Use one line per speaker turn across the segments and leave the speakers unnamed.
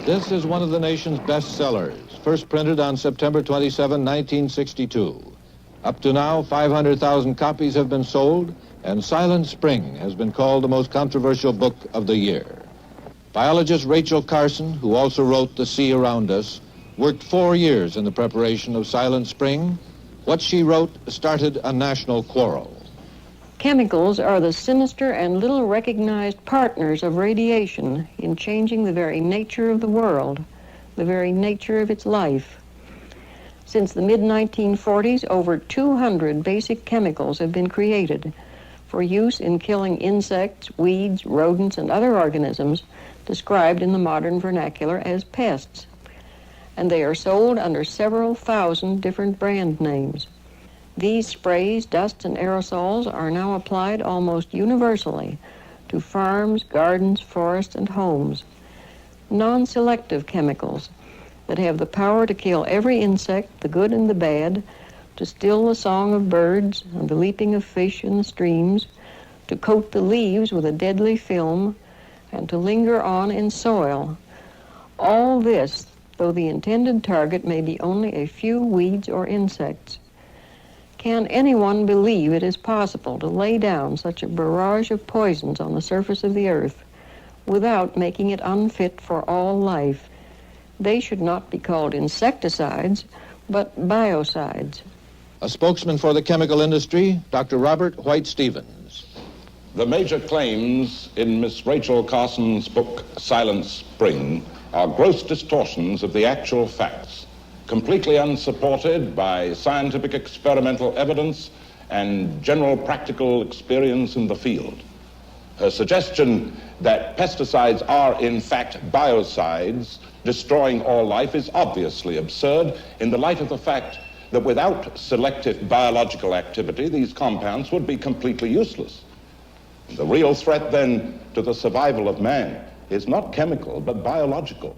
This is one of the nation's best sellers, first printed on September 27, 1962. Up to now, 500,000 copies have been sold, and Silent Spring has been called the most controversial book of the year. Biologist Rachel Carson, who also wrote The Sea Around Us, worked 4 years in the preparation of Silent Spring. What she wrote started a national quarrel.
Chemicals are the sinister and little recognized partners of radiation in changing the very nature of the world, the very nature of its life. Since the mid-1940s, over 200 basic chemicals have been created for use in killing insects, weeds, rodents, and other organisms described in the modern vernacular as pests. And they are sold under several thousand different brand names. These sprays, dusts, and aerosols are now applied almost universally to farms, gardens, forests, and homes. Non-selective chemicals that have the power to kill every insect, the good and the bad, to still the song of birds and the leaping of fish in the streams, to coat the leaves with a deadly film, and to linger on in soil. All this, though the intended target may be only a few weeds or insects. Can anyone believe it is possible to lay down such a barrage of poisons on the surface of the earth without making it unfit for all life? They should not be called insecticides, but biocides.
A spokesman for the chemical industry, Dr. Robert White Stevens.
The major claims in Miss Rachel Carson's book, Silent Spring, are gross distortions of the actual facts, completely unsupported by scientific experimental evidence and general practical experience in the field. Her suggestion that pesticides are in fact biocides, destroying all life, is obviously absurd in the light of the fact that without selective biological activity, these compounds would be completely useless. The real threat then to the survival of man is not chemical but biological,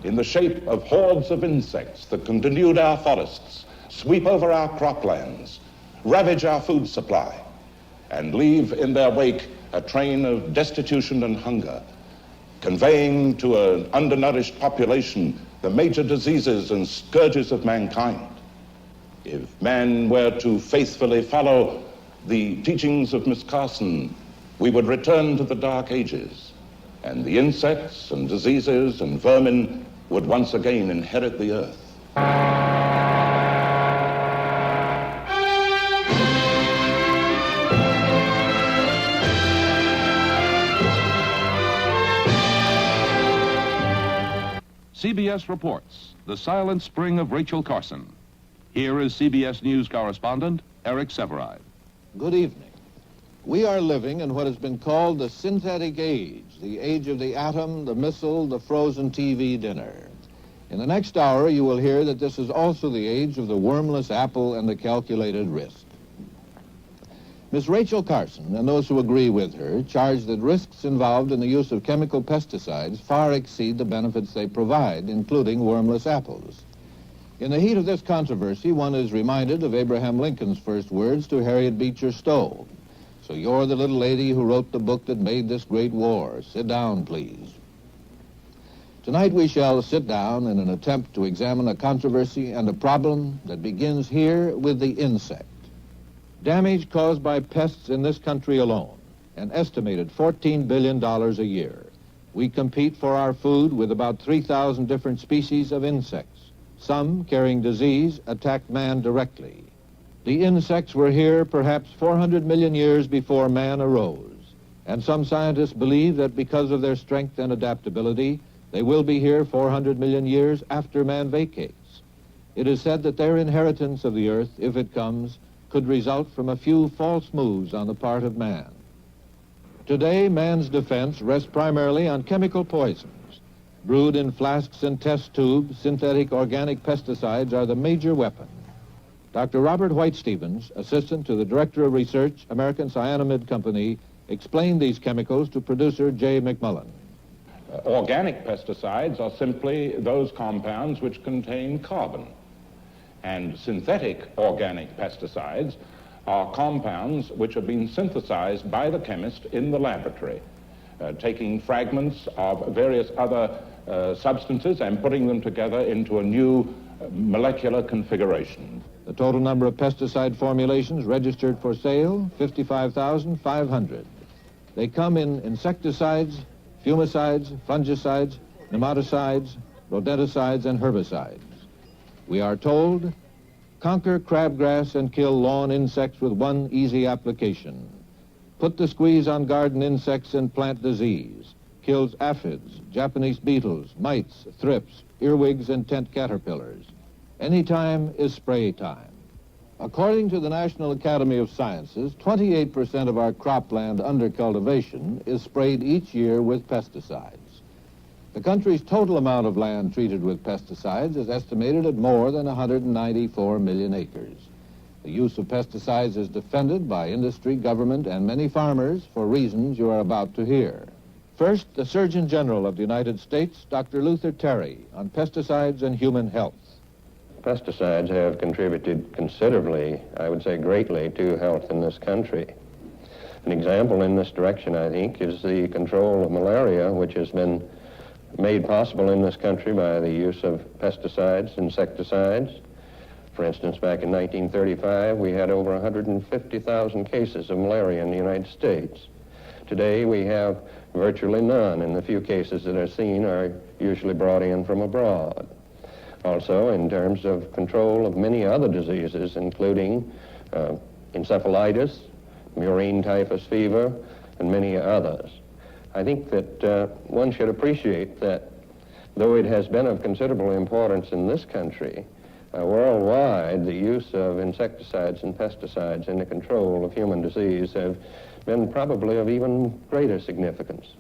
in the shape of hordes of insects that can denude our forests, sweep over our croplands, ravage our food supply, and leave in their wake a train of destitution and hunger, conveying to an undernourished population the major diseases and scourges of mankind. If man were to faithfully follow the teachings of Miss Carson, we would return to the Dark Ages, and the insects and diseases and vermin would once again inherit the earth.
CBS reports The Silent Spring of Rachel Carson. Here is CBS News correspondent Eric Severide.
Good evening. We are living in what has been called the synthetic age, the age of the atom, the missile, the frozen TV dinner. In the next hour, you will hear that this is also the age of the wormless apple and the calculated risk. Miss Rachel Carson and those who agree with her charge that risks involved in the use of chemical pesticides far exceed the benefits they provide, including wormless apples. In the heat of this controversy, one is reminded of Abraham Lincoln's first words to Harriet Beecher Stowe. So you're the little lady who wrote the book that made this great war. Sit down, please. Tonight we shall sit down in an attempt to examine a controversy and a problem that begins here with the insect. Damage caused by pests in this country alone, an estimated $14 billion a year. We compete for our food with about 3,000 different species of insects. Some, carrying disease, attack man directly. The insects were here perhaps 400 million years before man arose, and some scientists believe that because of their strength and adaptability, they will be here 400 million years after man vacates. It is said that their inheritance of the earth, if it comes, could result from a few false moves on the part of man. Today, man's defense rests primarily on chemical poisons. Brewed in flasks and test tubes, synthetic organic pesticides are the major weapon. Dr. Robert White Stevens, assistant to the Director of Research, American Cyanamid Company, explained these chemicals to producer Jay McMullen.
Organic pesticides are simply those compounds which contain carbon. And synthetic organic pesticides are compounds which have been synthesized by the chemist in the laboratory, taking fragments of various other substances and putting them together into a new molecular configuration.
The total number of pesticide formulations registered for sale, 55,500. They come in insecticides, fumicides, fungicides, nematicides, rodenticides, and herbicides. We are told, conquer crabgrass and kill lawn insects with one easy application. Put the squeeze on garden insects and plant disease. Kills aphids, Japanese beetles, mites, thrips, earwigs, and tent caterpillars. Any time is spray time. According to the National Academy of Sciences, 28% of our cropland under cultivation is sprayed each year with pesticides. The country's total amount of land treated with pesticides is estimated at more than 194 million acres. The use of pesticides is defended by industry, government, and many farmers for reasons you are about to hear. First, the Surgeon General of the United States, Dr. Luther Terry, on pesticides and human health.
Pesticides have contributed considerably, I would say greatly, to health in this country. An example in this direction, I think, is the control of malaria, which has been made possible in this country by the use of pesticides, insecticides. For instance, back in 1935, we had over 150,000 cases of malaria in the United States. Today, we have virtually none, and the few cases that are seen are usually brought in from abroad. Also, in terms of control of many other diseases, including encephalitis, murine typhus fever, and many others. I think that one should appreciate that though it has been of considerable importance in this country, worldwide, the use of insecticides and pesticides in the control of human disease have been probably of even greater significance.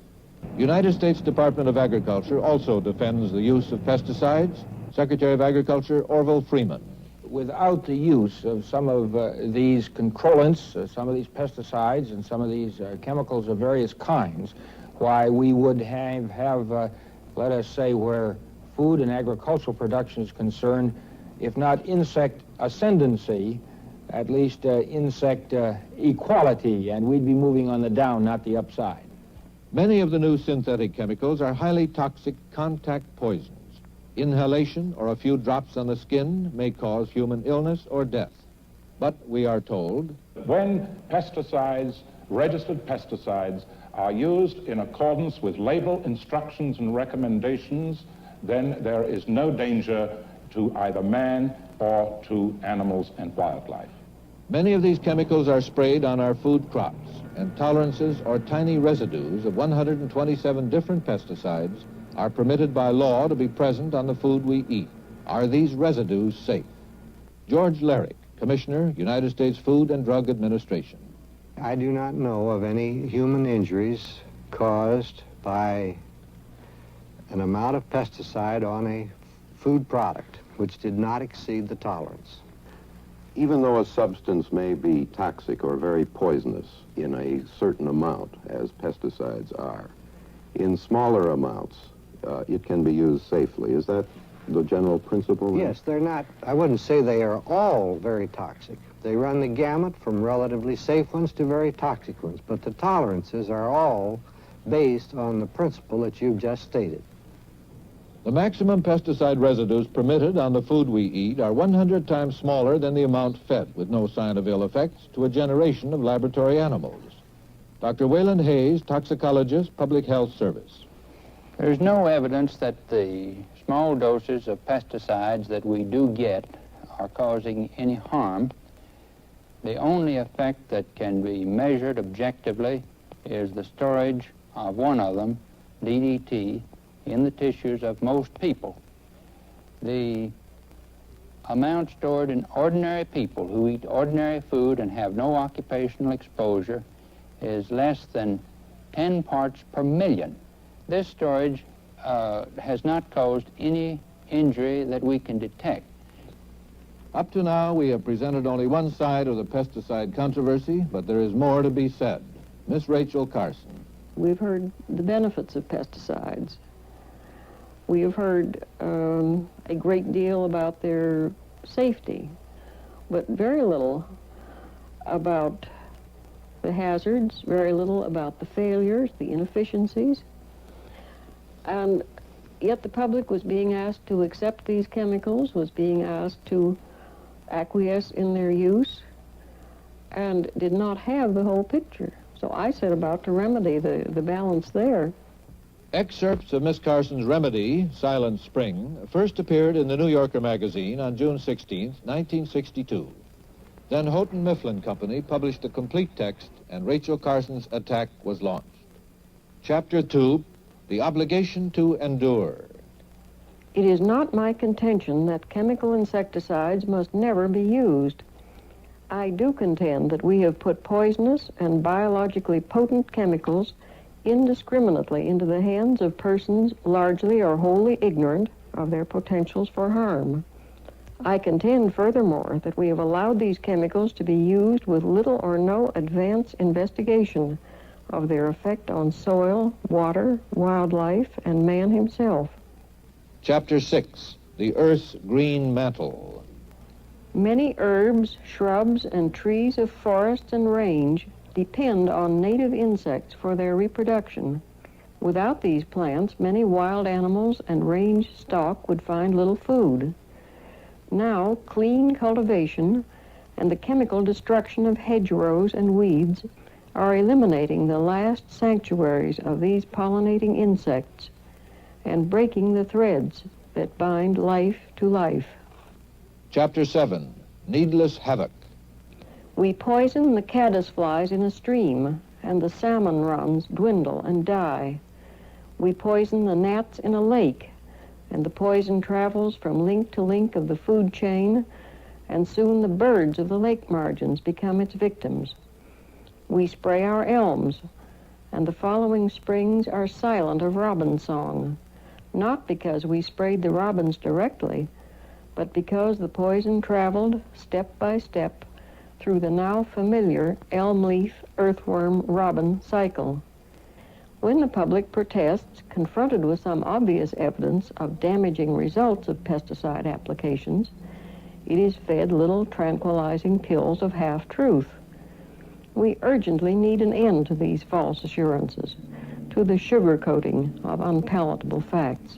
United States Department of Agriculture also defends the use of pesticides. Secretary of Agriculture Orville Freeman.
Without the use of some of these controllants, some of these pesticides, and some of these chemicals of various kinds, why we would have let us say, where food and agricultural production is concerned, if not insect ascendancy, at least insect equality, and we'd be moving on the down, not the upside.
Many of the new synthetic chemicals are highly toxic contact poisons. Inhalation or a few drops on the skin may cause human illness or death. But we are told,
when pesticides, registered pesticides, are used in accordance with label instructions and recommendations, then there is no danger to either man or to animals and wildlife.
many of these chemicals are sprayed on our food crops, and tolerances or tiny residues of 127 different pesticides are permitted by law to be present on the food we eat. Are these residues safe? George Lerick, Commissioner, United States Food and Drug Administration.
I do not know of any human injuries caused by an amount of pesticide on a food product which did not exceed the tolerance.
Even though a substance may be toxic or very poisonous in a certain amount, as pesticides are, in smaller amounts, it can be used safely. Is that the general principle?
Yes, they're not, I wouldn't say they are all very toxic. They run the gamut from relatively safe ones to very toxic ones, but the tolerances are all based on the principle that you've just stated.
The maximum pesticide residues permitted on the food we eat are 100 times smaller than the amount fed, with no sign of ill effects, to a generation of laboratory animals. Dr. Wayland Hayes, toxicologist, Public Health Service.
There's no evidence that the small doses of pesticides that we do get are causing any harm. The only effect that can be measured objectively is the storage of one of them, DDT, in the tissues of most people. The amount stored in ordinary people who eat ordinary food and have no occupational exposure is less than 10 parts per million. This storage has not caused any injury that we can detect.
Up to now, we have presented only one side of the pesticide controversy, but there is more to be said. Miss Rachel Carson.
We've heard the benefits of pesticides. We have heard a great deal about their safety, but very little about the hazards, very little about the failures, the inefficiencies. And yet the public was being asked to accept these chemicals, was being asked to acquiesce in their use, and did not have the whole picture. So I set about to remedy the balance there.
Excerpts of Miss Carson's remedy, Silent Spring, first appeared in the New Yorker magazine on June 16, 1962. Then Houghton Mifflin Company published the complete text, and Rachel Carson's attack was launched. Chapter 2, The Obligation to Endure.
It is not my contention that chemical insecticides must never be used. I do contend that we have put poisonous and biologically potent chemicals indiscriminately into the hands of persons largely or wholly ignorant of their potentials for harm. I contend, furthermore, that we have allowed these chemicals to be used with little or no advance investigation of their effect on soil, water, wildlife, and man himself.
Chapter 6, The Earth's Green Mantle.
Many herbs, shrubs, and trees of forests and range depend on native insects for their reproduction. Without these plants, many wild animals and range stock would find little food. Now, clean cultivation and the chemical destruction of hedgerows and weeds are eliminating the last sanctuaries of these pollinating insects and breaking the threads that bind life to life.
Chapter 7, Needless Havoc.
We poison the caddisflies in a stream, and the salmon runs dwindle and die. We poison the gnats in a lake, and the poison travels from link to link of the food chain, and soon the birds of the lake margins become its victims. We spray our elms, and the following springs are silent of robin song, not because we sprayed the robins directly, but because the poison traveled step by step through the now familiar elm leaf, earthworm, robin cycle. When the public protests, confronted with some obvious evidence of damaging results of pesticide applications, it is fed little tranquilizing pills of half-truth. We urgently need an end to these false assurances, to the sugarcoating of unpalatable facts.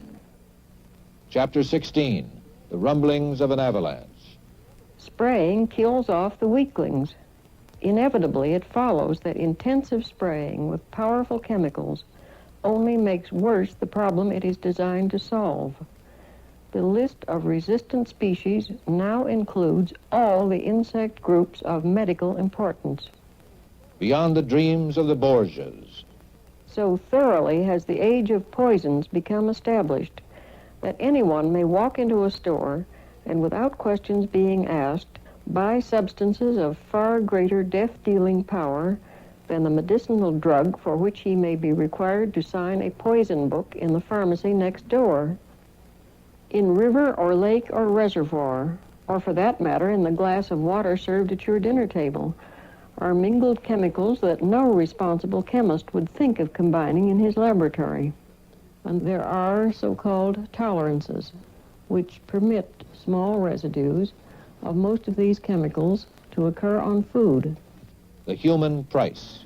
Chapter 16, The Rumblings of an Avalanche.
Spraying kills off the weaklings. Inevitably, it follows that intensive spraying with powerful chemicals only makes worse the problem it is designed to solve. The list of resistant species now includes all the insect groups of medical importance.
Beyond the dreams of the Borgias.
So thoroughly has the age of poisons become established that anyone may walk into a store and, without questions being asked, buy substances of far greater death-dealing power than the medicinal drug for which he may be required to sign a poison book in the pharmacy next door. In river or lake or reservoir, or for that matter in the glass of water served at your dinner table, are mingled chemicals that no responsible chemist would think of combining in his laboratory. And there are so-called tolerances, which permit small residues of most of these chemicals to occur on food.
The human price.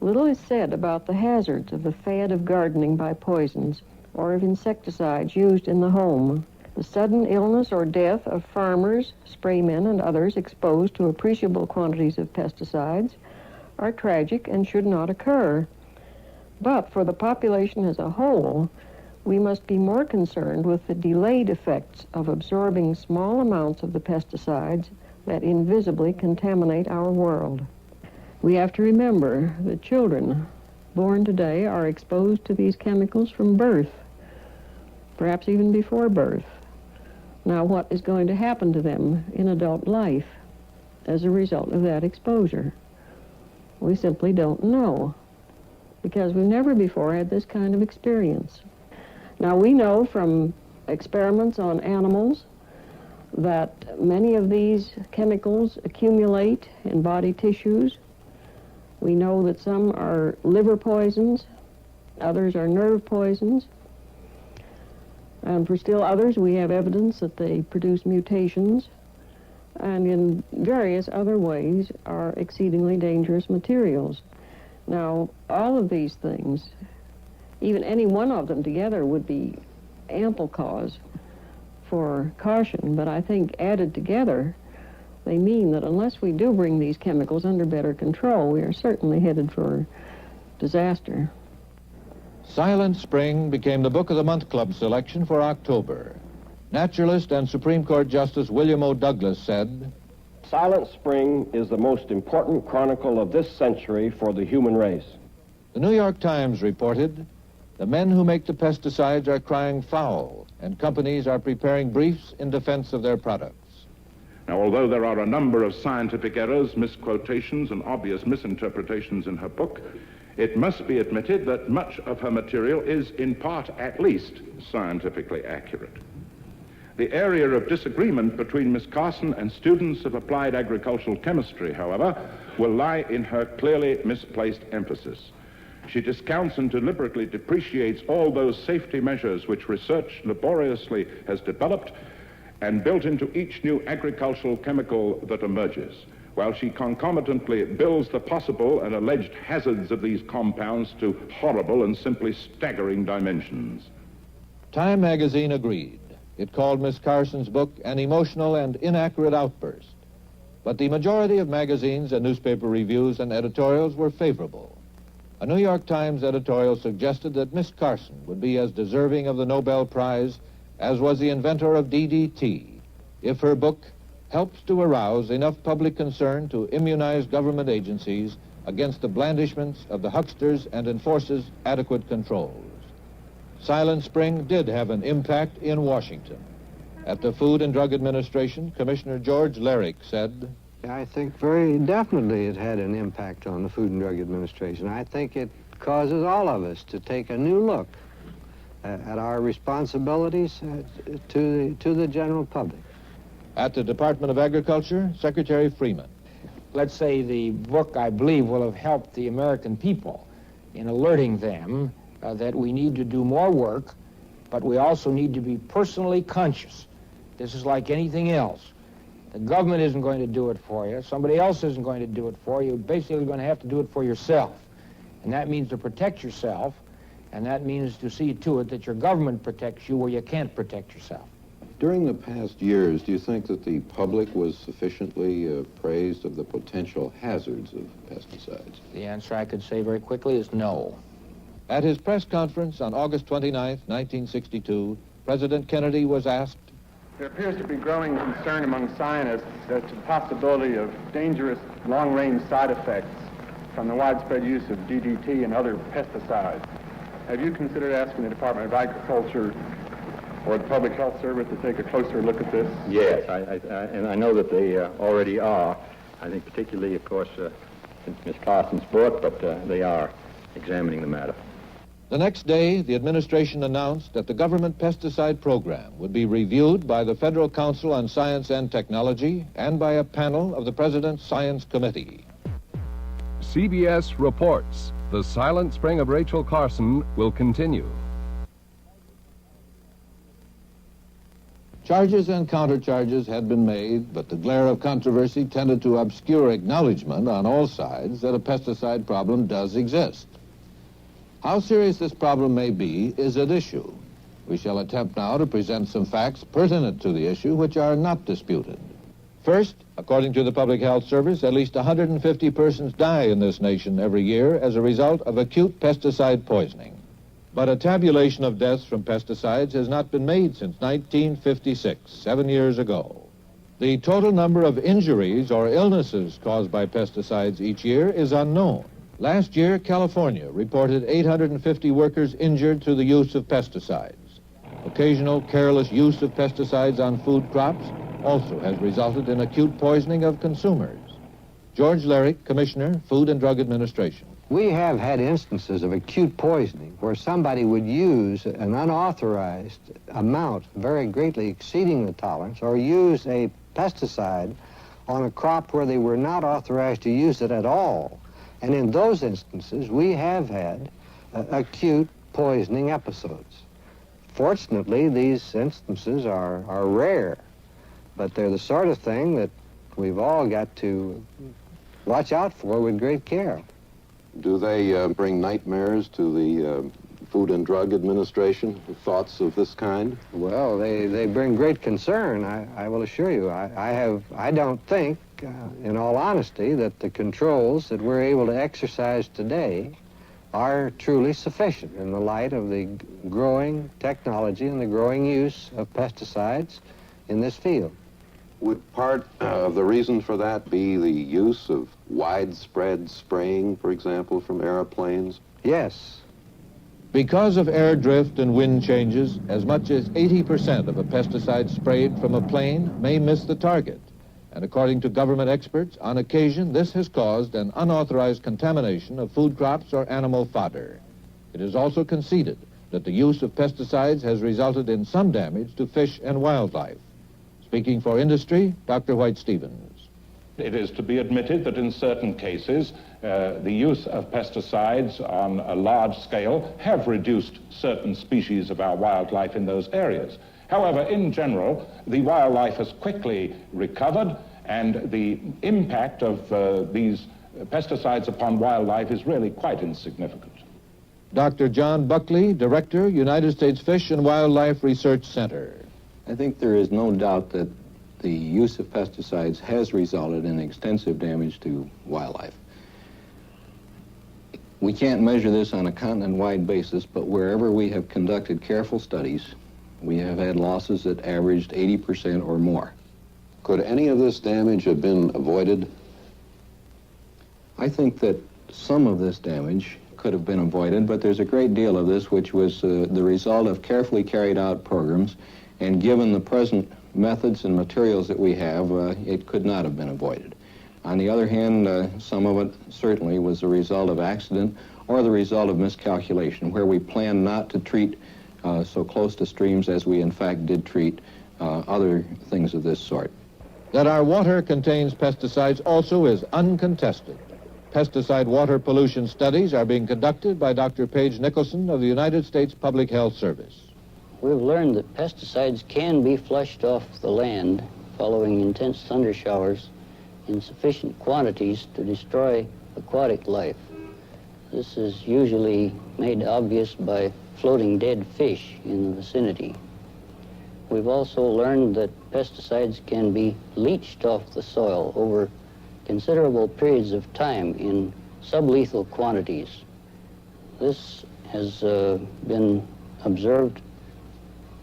Little is said about the hazards of the fad of gardening by poisons or of insecticides used in the home. The sudden illness or death of farmers, spraymen, and others exposed to appreciable quantities of pesticides are tragic and should not occur. But for the population as a whole, we must be more concerned with the delayed effects of absorbing small amounts of the pesticides that invisibly contaminate our world. We have to remember that children born today are exposed to these chemicals from birth, perhaps even before birth. Now, what is going to happen to them in adult life as a result of that exposure? We simply don't know, because we've never before had this kind of experience. Now, we know from experiments on animals that many of these chemicals accumulate in body tissues. We know that some are liver poisons, others are nerve poisons, and for still others we have evidence that they produce mutations, and in various other ways are exceedingly dangerous materials. Now, all of these things, even any one of them together, would be ample cause for caution, but I think added together, they mean that unless we do bring these chemicals under better control, we are certainly headed for disaster.
Silent Spring became the Book of the Month Club selection for October. Naturalist and Supreme Court Justice William O. Douglas said,
Silent Spring is the most important chronicle of this century for the human race.
The New York Times reported, the men who make the pesticides are crying foul, and companies are preparing briefs in defense of their products.
Now, although there are a number of scientific errors, misquotations, and obvious misinterpretations in her book, it must be admitted that much of her material is, in part at least, scientifically accurate. The area of disagreement between Miss Carson and students of applied agricultural chemistry, however, will lie in her clearly misplaced emphasis. She discounts and deliberately depreciates all those safety measures which research laboriously has developed and built into each new agricultural chemical that emerges, while she concomitantly bills the possible and alleged hazards of these compounds to horrible and simply staggering dimensions.
Time magazine agreed. It called Miss Carson's book an emotional and inaccurate outburst. But the majority of magazines and newspaper reviews and editorials were favorable. A New York Times editorial suggested that Miss Carson would be as deserving of the Nobel Prize as was the inventor of DDT if her book helps to arouse enough public concern to immunize government agencies against the blandishments of the hucksters and enforces adequate controls. Silent Spring did have an impact in Washington. At the Food and Drug Administration, Commissioner George Lerick said,
I think very definitely it had an impact on the Food and Drug Administration. I think it causes all of us to take a new look at our responsibilities to the general public.
At the Department of Agriculture, Secretary Freeman.
Let's say the book, I believe, will have helped the American people in alerting them that we need to do more work, but we also need to be personally conscious. This is like anything else. The government isn't going to do it for you. Somebody else isn't going to do it for you. You're basically going to have to do it for yourself. And that means to protect yourself, and that means to see to it that your government protects you where you can't protect yourself.
During the past years, do you think that the public was sufficiently appraised of the potential hazards of pesticides?
The answer I could say very quickly is no.
At his press conference on August 29, 1962, President Kennedy was asked,
there appears to be growing concern among scientists as to the possibility of dangerous long-range side effects from the widespread use of DDT and other pesticides. Have you considered asking the Department of Agriculture or the Public Health Service to take a closer look at this?
Yes, and I know that they already are. I think particularly, of course, since Ms. Carson's book, but they are examining the matter.
The next day, the administration announced that the government pesticide program would be reviewed by the Federal Council on Science and Technology and by a panel of the President's Science Committee.
CBS reports the Silent Spring of Rachel Carson will continue.
Charges and countercharges had been made, but the glare of controversy tended to obscure acknowledgement on all sides that a pesticide problem does exist. How serious this problem may be is at issue. We shall attempt now to present some facts pertinent to the issue which are not disputed. First, according to the Public Health Service, at least 150 persons die in this nation every year as a result of acute pesticide poisoning. But a tabulation of deaths from pesticides has not been made since 1956, 7 years ago. The total number of injuries or illnesses caused by pesticides each year is unknown. Last year, California reported 850 workers injured through the use of pesticides. Occasional careless use of pesticides on food crops also has resulted in acute poisoning of consumers. George Lerick, Commissioner, Food and Drug Administration.
We have had instances of acute poisoning where somebody would use an unauthorized amount, very greatly exceeding the tolerance, or use a pesticide on a crop where they were not authorized to use it at all. And in those instances, we have had acute poisoning episodes. Fortunately, these instances are rare, but they're the sort of thing that we've all got to watch out for with great care.
Do they bring nightmares to the Food and Drug Administration, thoughts of this kind?
Well, they bring great concern, I will assure you. I don't think, in all honesty, that the controls that we're able to exercise today are truly sufficient in the light of the growing technology and the growing use of pesticides in this field.
Would part of the reason for that be the use of widespread spraying, for example, from airplanes?
Yes.
Because of air drift and wind changes, as much as 80% of a pesticide sprayed from a plane may miss the target. And according to government experts, on occasion, this has caused an unauthorized contamination of food crops or animal fodder. It is also conceded that the use of pesticides has resulted in some damage to fish and wildlife. Speaking for industry, Dr. White-Stevens.
It is to be admitted that in certain cases, the use of pesticides on a large scale have reduced certain species of our wildlife in those areas. However, in general, the wildlife has quickly recovered, and the impact of these pesticides upon wildlife is really quite insignificant.
Dr. John Buckley, Director, United States Fish and Wildlife Research Center.
I think there is no doubt that the use of pesticides has resulted in extensive damage to wildlife. We can't measure this on a continent-wide basis, but wherever we have conducted careful studies, we have had losses that averaged 80% or more.
Could any of this damage have been avoided?
I think that some of this damage could have been avoided, but there's a great deal of this which was the result of carefully carried out programs, and given the present methods and materials that we have, it could not have been avoided. On the other hand, some of it certainly was the result of accident or the result of miscalculation, where we planned not to treat so close to streams as we in fact did treat other things of this sort.
That our water contains pesticides also is uncontested. Pesticide water pollution studies are being conducted by Dr. Paige Nicholson of the United States Public Health Service.
We've learned that pesticides can be flushed off the land following intense thunder showers in sufficient quantities to destroy aquatic life. This is usually made obvious by floating dead fish in the vicinity. We've also learned that pesticides can be leached off the soil over considerable periods of time in sublethal quantities. This has been observed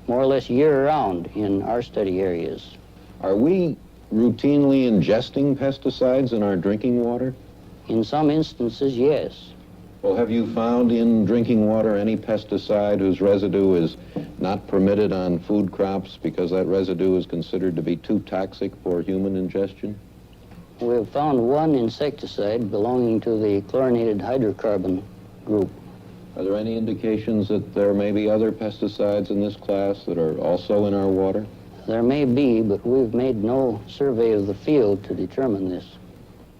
more or less year-round in our study areas.
Are we routinely ingesting pesticides in our drinking water?
In some instances, yes.
Well, have you found in drinking water any pesticide whose residue is not permitted on food crops because that residue is considered to be too toxic for human ingestion?
We've found one insecticide belonging to the chlorinated hydrocarbon group.
Are there any indications that there may be other pesticides in this class that are also in our water?
There may be, but we've made no survey of the field to determine this.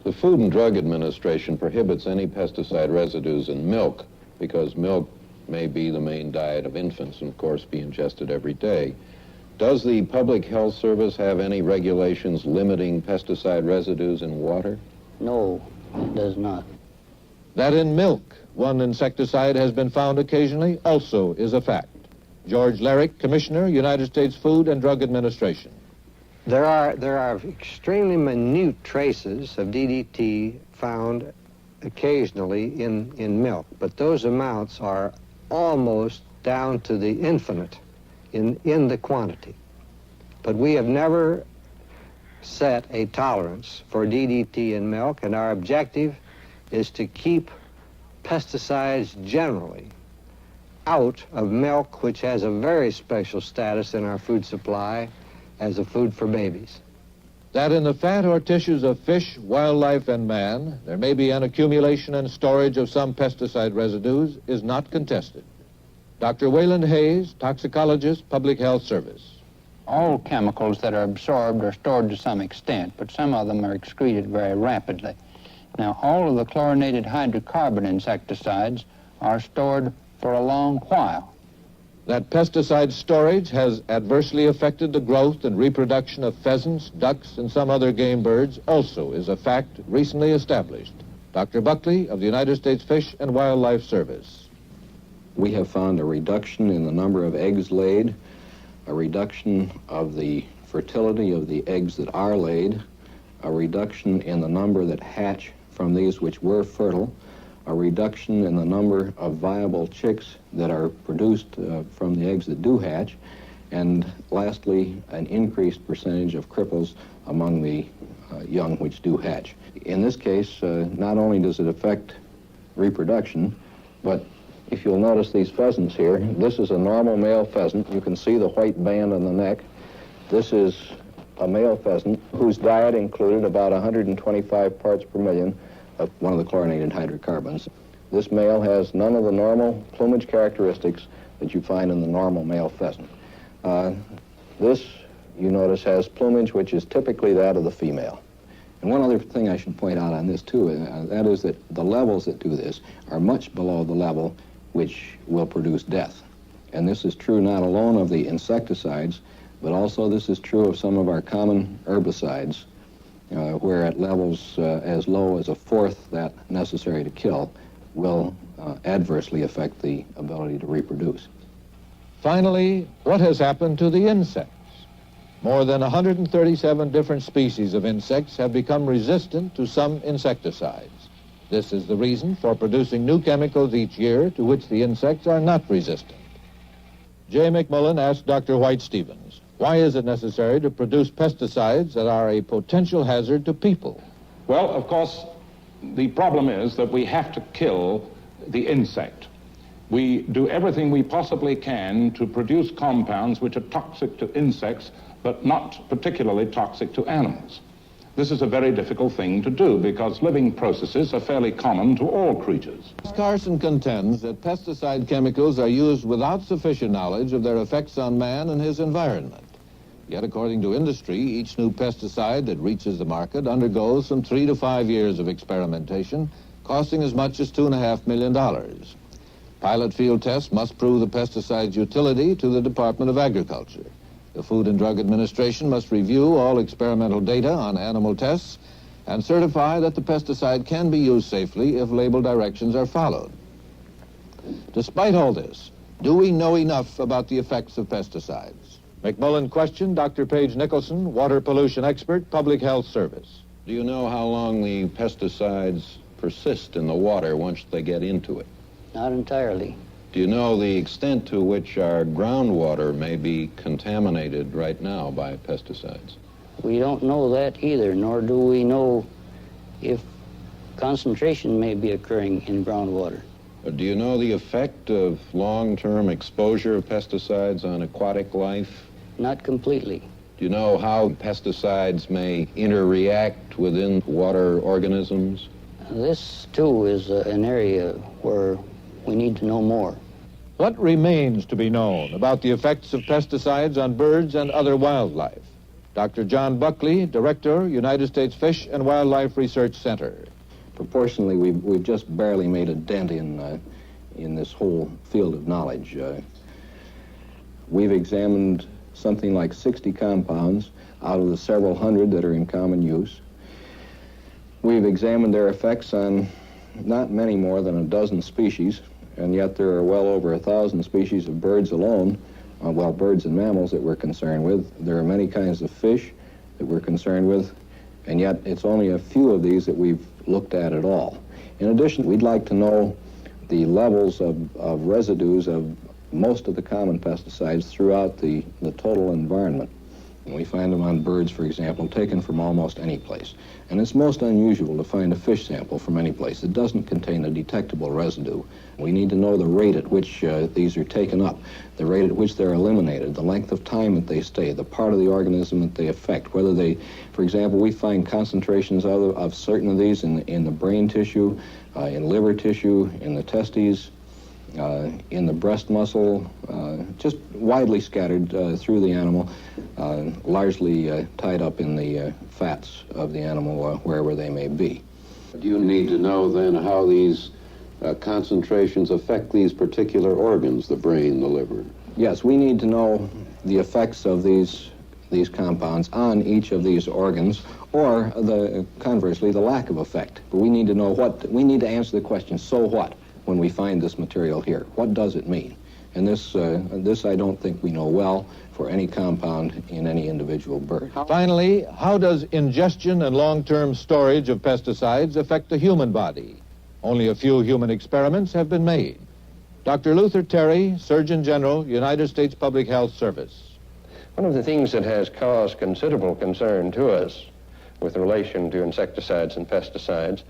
The Food and Drug Administration prohibits any pesticide residues in milk because milk may be the main diet of infants and, of course, be ingested every day. Does the Public Health Service have any regulations limiting pesticide residues in water?
No, it does not.
That in milk, one insecticide has been found occasionally also is a fact. George Lerick, Commissioner, United States Food and Drug Administration.
There are extremely minute traces of DDT found occasionally in milk, but those amounts are almost down to the infinite in the quantity. But we have never set a tolerance for DDT in milk, and our objective is to keep pesticides generally out of milk, which has a very special status in our food supply as a food for babies.
That in the fat or tissues of fish, wildlife, and man, there may be an accumulation and storage of some pesticide residues is not contested. Dr. Wayland Hayes, toxicologist, Public Health Service.
All chemicals that are absorbed are stored to some extent, but some of them are excreted very rapidly. Now, all of the chlorinated hydrocarbon insecticides are stored for a long while.
That pesticide storage has adversely affected the growth and reproduction of pheasants, ducks, and some other game birds also is a fact recently established. Dr. Buckley of the United States Fish and Wildlife Service.
we have found a reduction in the number of eggs laid, a reduction of the fertility of the eggs that are laid, a reduction in the number that hatch from these which were fertile, a reduction in the number of viable chicks that are produced from the eggs that do hatch, and lastly, an increased percentage of cripples among the young which do hatch. In this case, not only does it affect reproduction, but if you'll notice these pheasants here, this is a normal male pheasant. You can see the white band on the neck. This is a male pheasant whose diet included about 125 parts per million of one of the chlorinated hydrocarbons. This male has none of the normal plumage characteristics that you find in the normal male pheasant. This, you notice, has plumage which is typically that of the female. And one other thing I should point out on this, too, that is that the levels that do this are much below the level which will produce death. And this is true not alone of the insecticides, but also this is true of some of our common herbicides, where at levels as low as a fourth that necessary to kill will adversely affect the ability to reproduce.
Finally, what has happened to the insects? More than 137 different species of insects have become resistant to some insecticides. This is the reason for producing new chemicals each year to which the insects are not resistant. Jay McMullen asked Dr. White-Stevens, why is it necessary to produce pesticides that are a potential hazard to people?
Well, of course, the problem is that we have to kill the insect. We do everything we possibly can to produce compounds which are toxic to insects, but not particularly toxic to animals. This is a very difficult thing to do because living processes are fairly common to all creatures.
Carson contends that pesticide chemicals are used without sufficient knowledge of their effects on man and his environment. Yet, according to industry, each new pesticide that reaches the market undergoes some 3 to 5 years of experimentation, costing as much as $2.5 million. Pilot field tests must prove the pesticide's utility to the Department of Agriculture. The Food and Drug Administration must review all experimental data on animal tests and certify that the pesticide can be used safely if label directions are followed. Despite all this, do we know enough about the effects of pesticides? McMullen questioned Dr. Paige Nicholson, water pollution expert, Public Health Service.
Do you know how long the pesticides persist in the water once they get into it?
Not entirely.
Do you know the extent to which our groundwater may be contaminated right now by pesticides?
We don't know that either, nor do we know if concentration may be occurring in groundwater.
Do you know the effect of long-term exposure of pesticides on aquatic life?
Not completely.
Do you know how pesticides may interreact within water organisms?
This, too, is an area where we need to know more.
What remains to be known about the effects of pesticides on birds and other wildlife? Dr. John Buckley, Director, United States Fish and Wildlife Research Center.
Proportionally, we've just barely made a dent in this whole field of knowledge. We've examined something like 60 compounds out of the several hundred that are in common use. We've examined their effects on not many more than a dozen species, and yet there are well over 1,000 species of birds alone, well, birds and mammals that we're concerned with. There are many kinds of fish that we're concerned with, and yet it's only a few of these that we've looked at all. In addition, we'd like to know the levels of residues of most of the common pesticides throughout the total environment. We find them on birds, for example, taken from almost any place. And it's most unusual to find a fish sample from any place that doesn't contain a detectable residue. We need to know the rate at which these are taken up, the rate at which they're eliminated, the length of time that they stay, the part of the organism that they affect, whether they, for example, we find concentrations of certain of these in the brain tissue, in liver tissue, in the testes, in the breast muscle, just widely scattered through the animal, largely tied up in the fats of the animal wherever they may be.
Do you need to know then how these concentrations affect these particular organs, the brain, the liver?
Yes, we need to know the effects of these compounds on each of these organs, or conversely, the lack of effect. But we need to know we need to answer the question, so what? when we find this material here? What does it mean? And this I don't think we know well for any compound in any individual bird.
Finally, how does ingestion and long-term storage of pesticides affect the human body? Only a few human experiments have been made. Dr. Luther Terry, Surgeon General, United States Public Health Service.
One of the things that has caused considerable concern to us with relation to insecticides and pesticides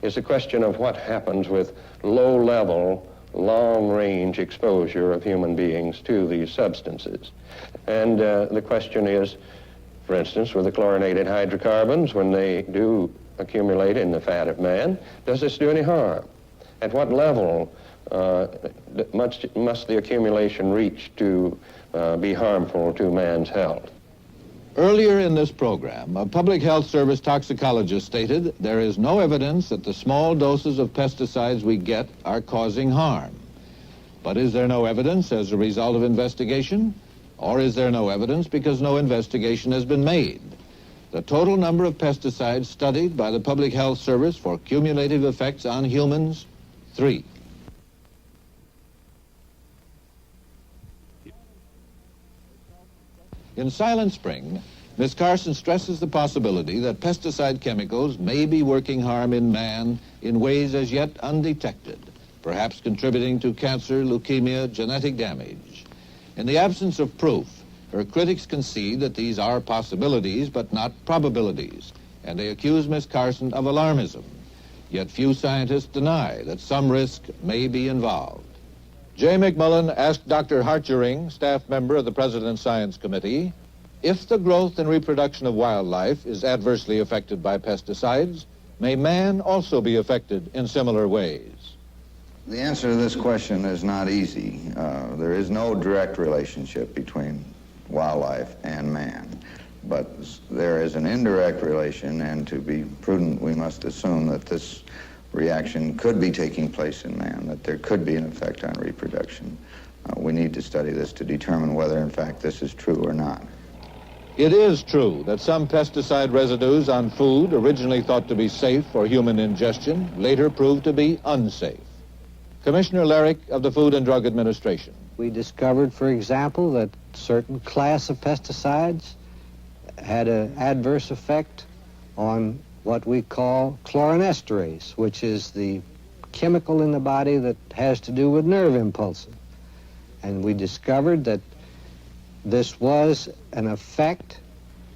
is the question of what happens with low-level, long-range exposure of human beings to these substances. And the question is, for instance, with the chlorinated hydrocarbons, when they do accumulate in the fat of man, does this do any harm? At what level must the accumulation reach to be harmful to man's health?
Earlier in this program, a Public Health Service toxicologist stated there is no evidence that the small doses of pesticides we get are causing harm. But is there no evidence as a result of investigation? Or is there no evidence because no investigation has been made? The total number of pesticides studied by the Public Health Service for cumulative effects on humans, 3. In Silent Spring, Ms. Carson stresses the possibility that pesticide chemicals may be working harm in man in ways as yet undetected, perhaps contributing to cancer, leukemia, genetic damage. In the absence of proof, her critics concede that these are possibilities but not probabilities, and they accuse Ms. Carson of alarmism. Yet few scientists deny that some risk may be involved. Jay McMullen asked Dr. Hartjering, staff member of the President's Science Committee, if the growth and reproduction of wildlife is adversely affected by pesticides, may man also be affected in similar ways?
The answer to this question is not easy. There is no direct relationship between wildlife and man, but there is an indirect relation, and to be prudent, we must assume that this reaction could be taking place in man, that there could be an effect on reproduction. We need to study this to determine whether, in fact, this is true or not.
It is true that some pesticide residues on food originally thought to be safe for human ingestion later proved to be unsafe. Commissioner Larrick of the Food and Drug Administration.
We discovered, for example, that certain class of pesticides had an adverse effect on what we call chloranesterase, which is the chemical in the body that has to do with nerve impulses. And we discovered that this was an effect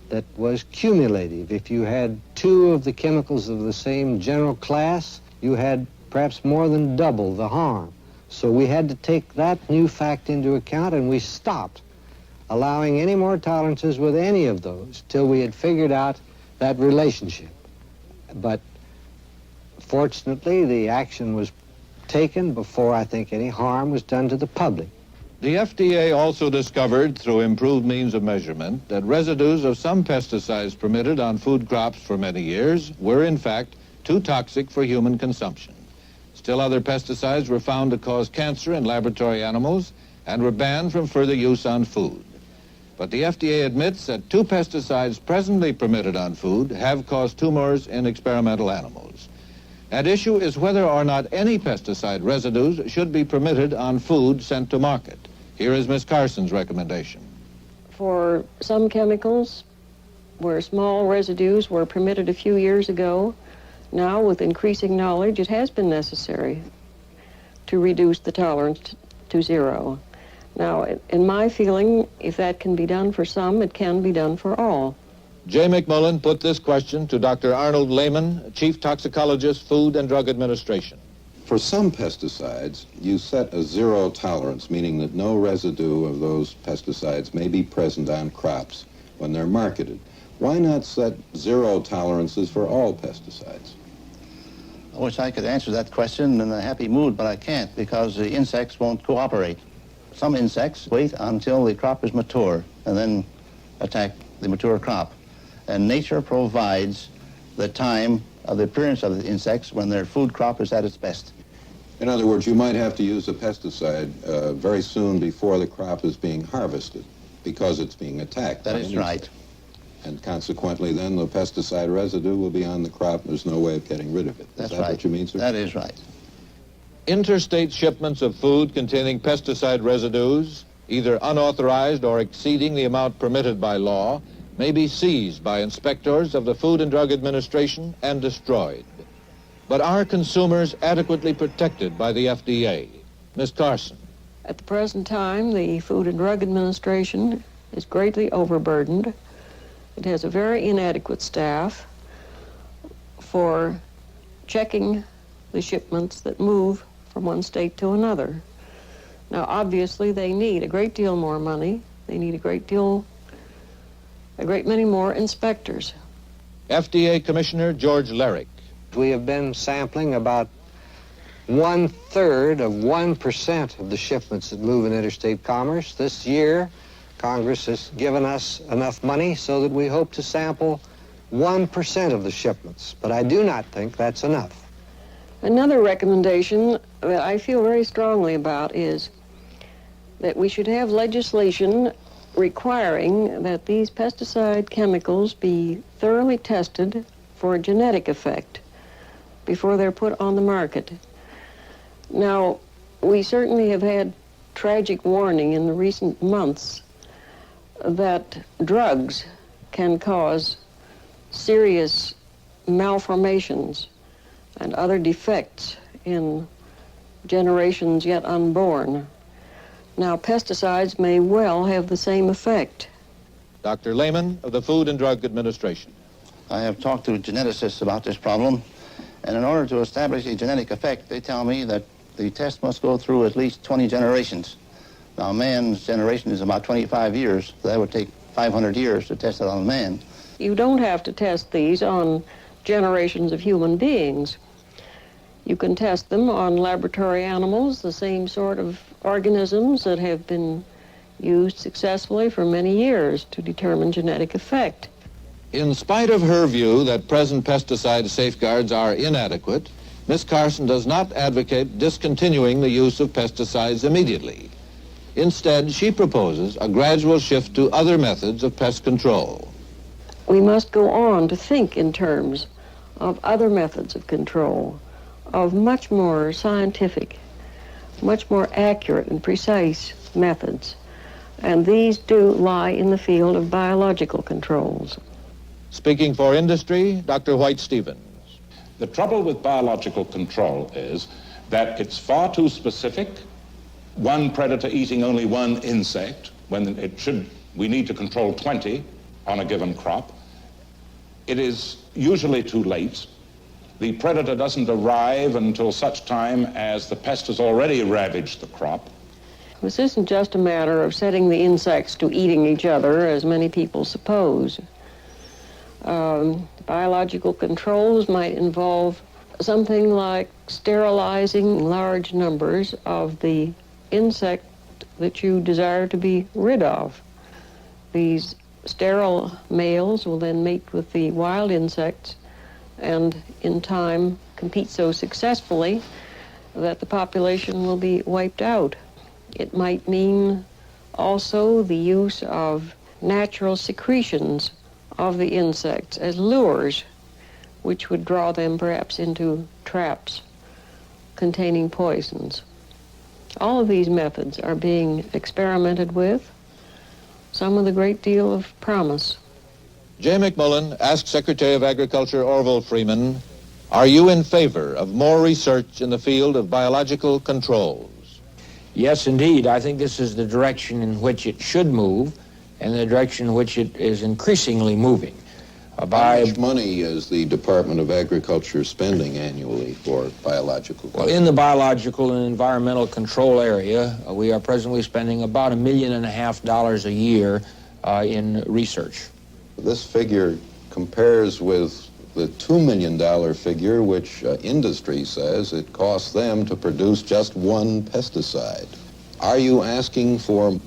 that was cumulative. If you had 2 of the chemicals of the same general class, you had perhaps more than double the harm. So we had to take that new fact into account, and we stopped allowing any more tolerances with any of those till we had figured out that relationship. But fortunately, the action was taken before I think any harm was done to the public.
The FDA also discovered, through improved means of measurement, that residues of some pesticides permitted on food crops for many years were, in fact, too toxic for human consumption. Still other pesticides were found to cause cancer in laboratory animals and were banned from further use on food. But the FDA admits that 2 pesticides presently permitted on food have caused tumors in experimental animals. At issue is whether or not any pesticide residues should be permitted on food sent to market. Here is Ms. Carson's recommendation.
For some chemicals, where small residues were permitted a few years ago, now with increasing knowledge, it has been necessary to reduce the tolerance to 0. Now, in my feeling, if that can be done for some, it can be done for all.
Jay McMullen put this question to Dr. Arnold Lehman, Chief Toxicologist, Food and Drug Administration.
For some pesticides, you set a 0 tolerance, meaning that no residue of those pesticides may be present on crops when they're marketed. Why not set 0 tolerances for all pesticides?
I wish I could answer that question in a happy mood, but I can't because the insects won't cooperate. Some insects wait until the crop is mature and then attack the mature crop. And nature provides the time of the appearance of the insects when their food crop is at its best.
In other words, you might have to use a pesticide very soon before the crop is being harvested because it's being attacked.
That is right.
And consequently, then, the pesticide residue will be on the crop. There's no way of getting rid of it.
That's
Is that
right.
what you mean, sir?
That is right.
Interstate shipments of food containing pesticide residues, either unauthorized or exceeding the amount permitted by law, may be seized by inspectors of the Food and Drug Administration and destroyed. But are consumers adequately protected by the FDA? Ms. Carson.
At the present time, the Food and Drug Administration is greatly overburdened. It has a very inadequate staff for checking the shipments that move from one state to another. Now, obviously, they need a great deal more money. They need a great many more inspectors.
FDA Commissioner George Lerick.
We have been sampling about 1/3 of 1% of the shipments that move in interstate commerce. This year, Congress has given us enough money so that we hope to sample 1% of the shipments, but I do not think that's enough.
Another recommendation that I feel very strongly about is that we should have legislation requiring that these pesticide chemicals be thoroughly tested for genetic effect before they're put on the market. Now, we certainly have had tragic warning in the recent months that drugs can cause serious malformations and other defects in generations yet unborn. Now, pesticides may well have the same effect.
Dr. Lehman of the Food and Drug Administration.
I have talked to geneticists about this problem, and in order to establish a genetic effect, they tell me that the test must go through at least 20 generations. Now, man's generation is about 25 years, so that would take 500 years to test it on man.
You don't have to test these on generations of human beings. You can test them on laboratory animals, the same sort of organisms that have been used successfully for many years to determine genetic effect.
In spite of her view that present pesticide safeguards are inadequate, Ms. Carson does not advocate discontinuing the use of pesticides immediately. Instead, she proposes a gradual shift to other methods of pest control.
We must go on to think in terms of other methods of control, of much more scientific, much more accurate and precise methods. And these do lie in the field of biological controls.
Speaking for industry, Dr. White-Stevens.
The trouble with biological control is that it's far too specific. One predator eating only one insect, when we need to control 20 on a given crop. It is usually too late. The predator doesn't arrive until such time as the pest has already ravaged the crop.
This isn't just a matter of setting the insects to eating each other, as many people suppose. Biological controls might involve something like sterilizing large numbers of the insect that you desire to be rid of. These sterile males will then mate with the wild insects and in time compete so successfully that the population will be wiped out. It might mean also the use of natural secretions of the insects as lures, which would draw them perhaps into traps containing poisons. All of these methods are being experimented with, some with a great deal of promise.
Jay McMullen asked Secretary of Agriculture Orville Freeman, are you in favor of more research in the field of biological controls?
Yes, indeed. I think this is the direction in which it should move and the direction in which it is increasingly moving.
How much money is the Department of Agriculture spending annually for biological control?
Well, in the biological and environmental control area, we are presently spending about $1.5 million a year in research.
This figure compares with the $2 million figure which industry says it costs them to produce just one pesticide. Are you asking for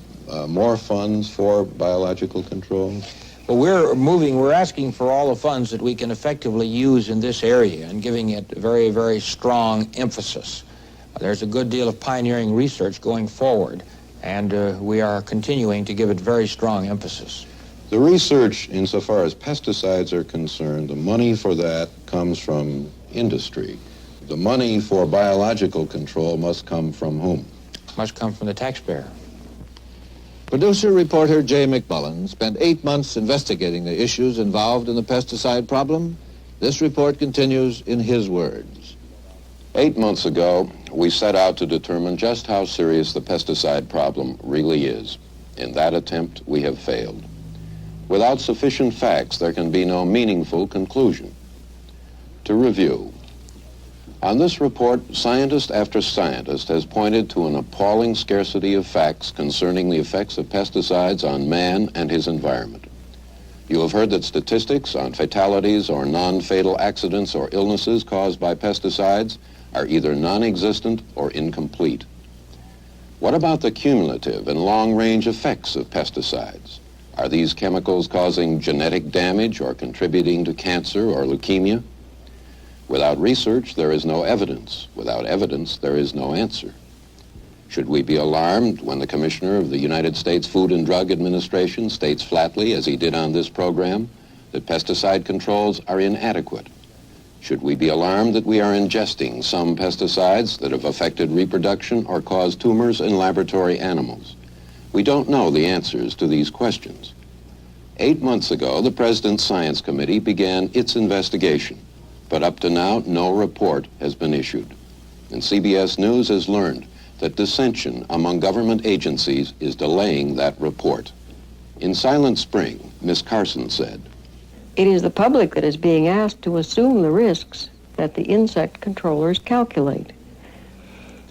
more funds for biological control?
Well, we're asking for all the funds that we can effectively use in this area and giving it very, very strong emphasis. There's a good deal of pioneering research going forward, and we are continuing to give it very strong emphasis.
The research, insofar as pesticides are concerned, the money for that comes from industry. The money for biological control must come from whom?
Must come from the taxpayer.
Producer reporter Jay McMullen spent 8 months investigating the issues involved in the pesticide problem. This report continues in his words.
8 months ago, we set out to determine just how serious the pesticide problem really is. In that attempt, we have failed. Without sufficient facts, there can be no meaningful conclusion. To review, on this report, scientist after scientist has pointed to an appalling scarcity of facts concerning the effects of pesticides on man and his environment. You have heard that statistics on fatalities or non-fatal accidents or illnesses caused by pesticides are either non-existent or incomplete. What about the cumulative and long-range effects of pesticides? Are these chemicals causing genetic damage or contributing to cancer or leukemia? Without research, there is no evidence. Without evidence, there is no answer. Should we be alarmed when the Commissioner of the United States Food and Drug Administration states flatly, as he did on this program, that pesticide controls are inadequate? Should we be alarmed that we are ingesting some pesticides that have affected reproduction or caused tumors in laboratory animals? We don't know the answers to these questions. 8 months ago, the President's Science Committee began its investigation. But up to now, no report has been issued. And CBS News has learned that dissension among government agencies is delaying that report. In Silent Spring, Miss Carson said,
It is the public that is being asked to assume the risks that the insect controllers calculate.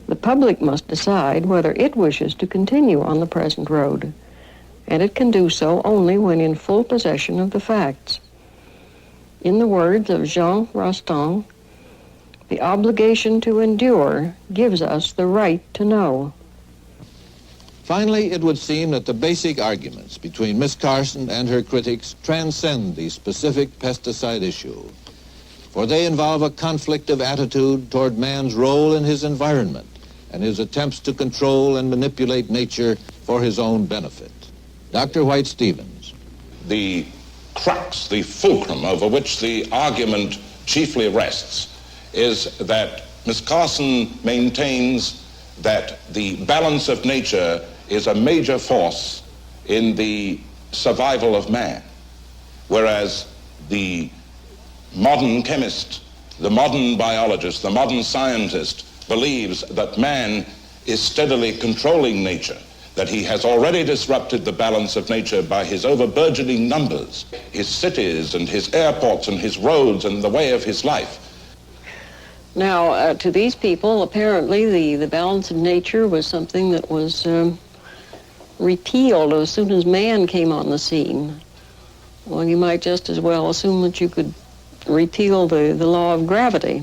The public must decide whether it wishes to continue on the present road, and it can do so only when in full possession of the facts. In the words of Jean Rostand, the obligation to endure gives us the right to know.
Finally, it would seem that the basic arguments between Miss Carson and her critics transcend the specific pesticide issue, for they involve a conflict of attitude toward man's role in his environment and his attempts to control and manipulate nature for his own benefit. Dr. White Stevens.
The crux, the fulcrum over which the argument chiefly rests is that Ms. Carson maintains that the balance of nature is a major force in the survival of man, whereas the modern chemist, the modern biologist, the modern scientist believes that man is steadily controlling nature, that he has already disrupted the balance of nature by his overburgeoning numbers, his cities and his airports and his roads and the way of his life.
Now, to these people, apparently the balance of nature was something that was repealed as soon as man came on the scene. Well, you might just as well assume that you could repeal the law of gravity.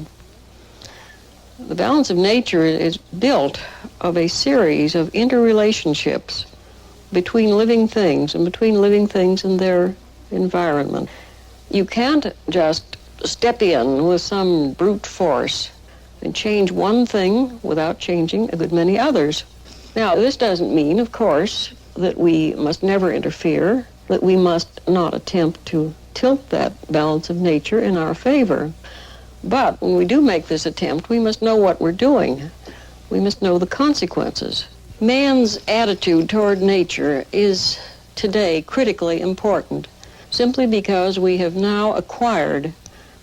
The balance of nature is built of a series of interrelationships between living things and between living things and their environment. You can't just step in with some brute force and change one thing without changing a good many others. Now, this doesn't mean, of course, that we must never interfere, that we must not attempt to tilt that balance of nature in our favor. But when we do make this attempt, we must know what we're doing. We must know the consequences. Man's attitude toward nature is today critically important, simply because we have now acquired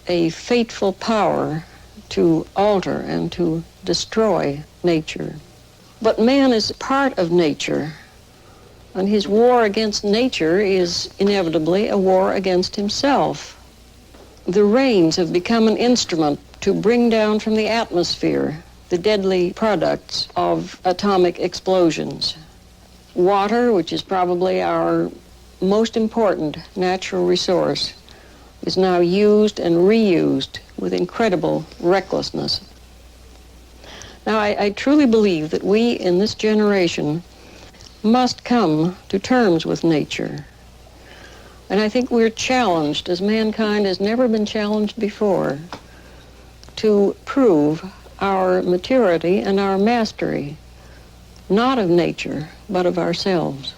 a fateful power to alter and to destroy nature. But man is part of nature, and his war against nature is inevitably a war against himself. The rains have become an instrument to bring down from the atmosphere the deadly products of atomic explosions. Water, which is probably our most important natural resource, is now used and reused with incredible recklessness. Now, I truly believe that we in this generation must come to terms with nature. And I think we're challenged, as mankind has never been challenged before, to prove our maturity and our mastery, not of nature, but of ourselves.